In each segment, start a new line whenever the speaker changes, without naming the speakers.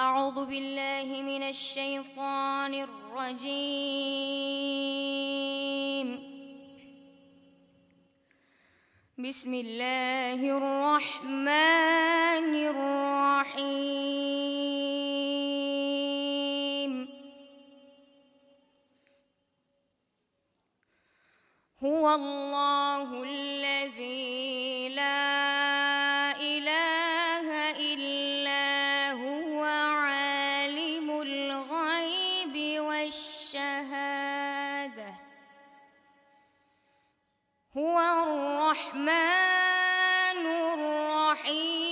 أعوذ بالله من الشيطان الرجيم. بسم الله الرحمن الرحيم. هو الله الذي لا إله إلا هو عالم الغيب والشهادة. هو الرحمن الرحيم.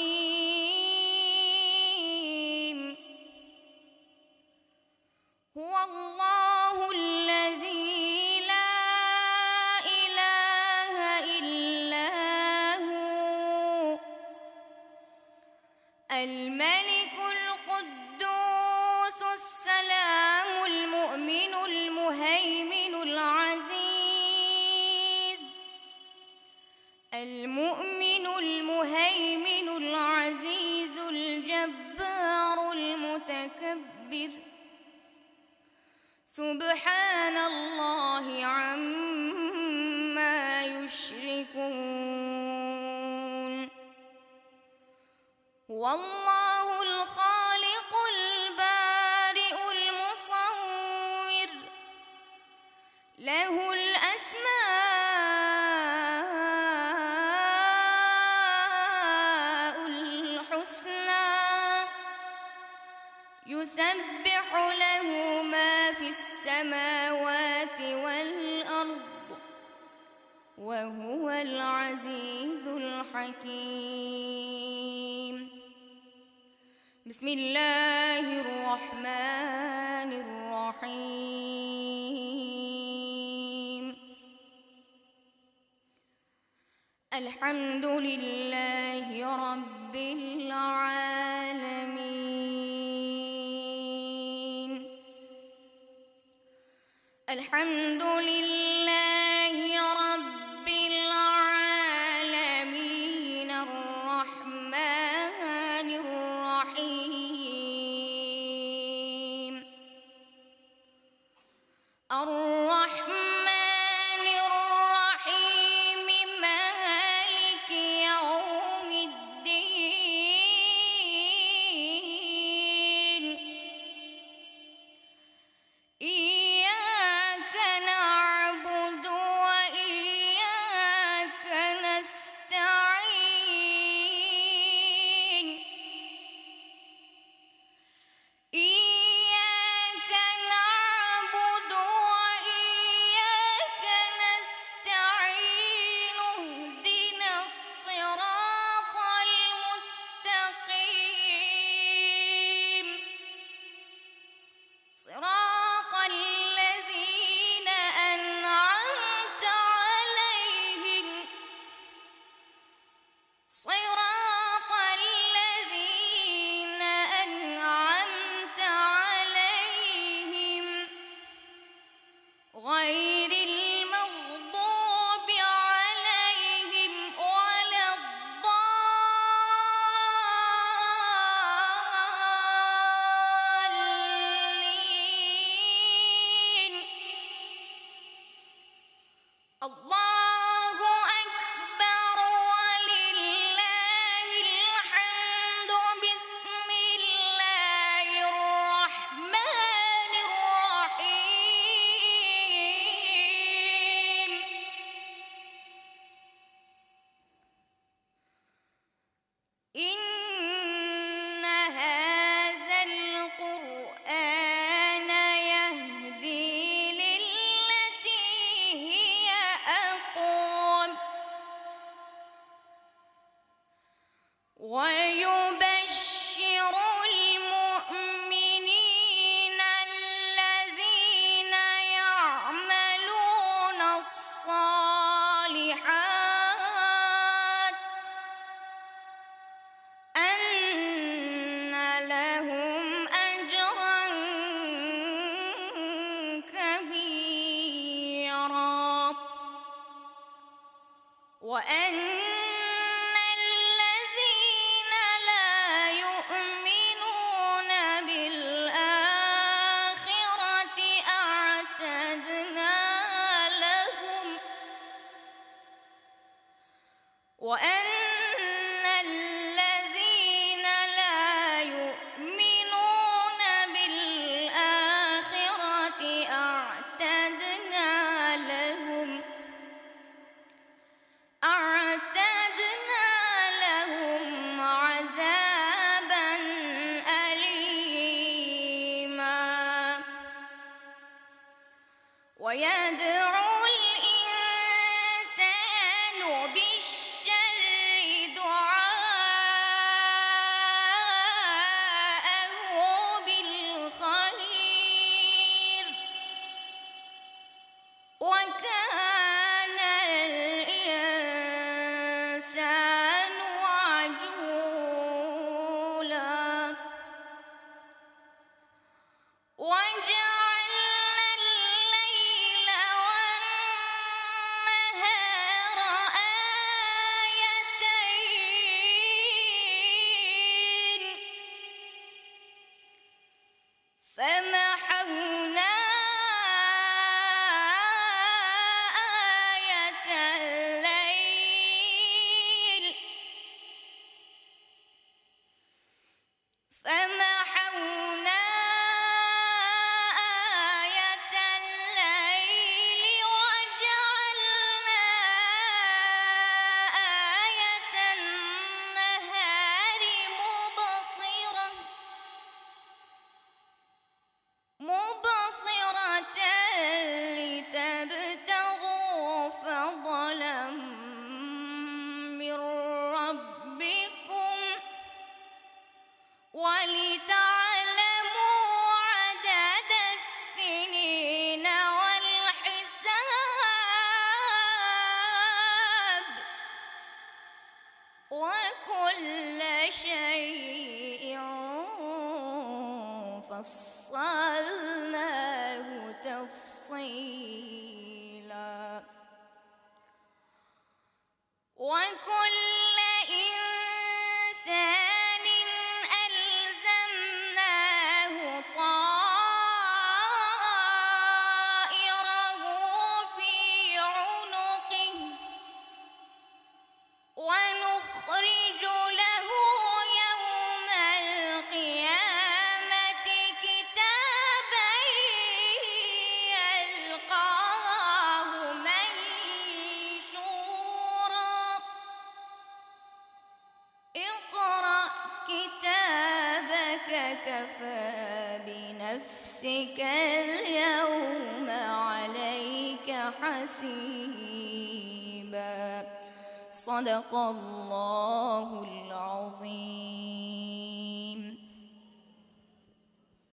هو الله الذي لا إله إلا هو الملك القدوس السلام المؤمن المهيمن المؤمن المهيمن العزيز الجبار المتكبر. سبحان الله عما يشركون. هو الله الخالق البارئ المصور، له الأسماء الحسنى، يسبح له ما في السماوات والأرض، وهو العزيز الحكيم. بسم الله الرحمن الرحيم. الحمد لله رب العالمين. الحمد لله رب العالمين. الرحمن الرحيم. الرحمن الرحيم مالك يوم الدين. إياك نعبد وإياك نستعين. إياك نعبد وإياك نستعين. اهدنا الصراط المستقيم، صراط الذين أنعمت عليهم، صراط الذين أنعمت عليهم غير المغضوب عليهم ولا الضالين. الله أكبر ولله الحمد. بسم الله الرحمن الرحيم. إن هذا القرآن يهدي للتي هي أقوم. ويدعو الإنسان بالشر دعاءه بالخير وكان الإنسان عجولا وجعلنا الليل والنهار آيتين فمحونا آية الليل وجعلنا آية النهار مبصرة لتبتغوا فضلا من ربكم ولتعلموا عدد السنين والحساب وكل شيء فصلناه تفصيلا وكل إنسان ألزمناه طائره في عنقه ونخرج له يوم القيامة كتابا يلقاه منشورا اقرأ كتابك كفى بنفسك اليوم عليك حسيبا صدق الله العظيم.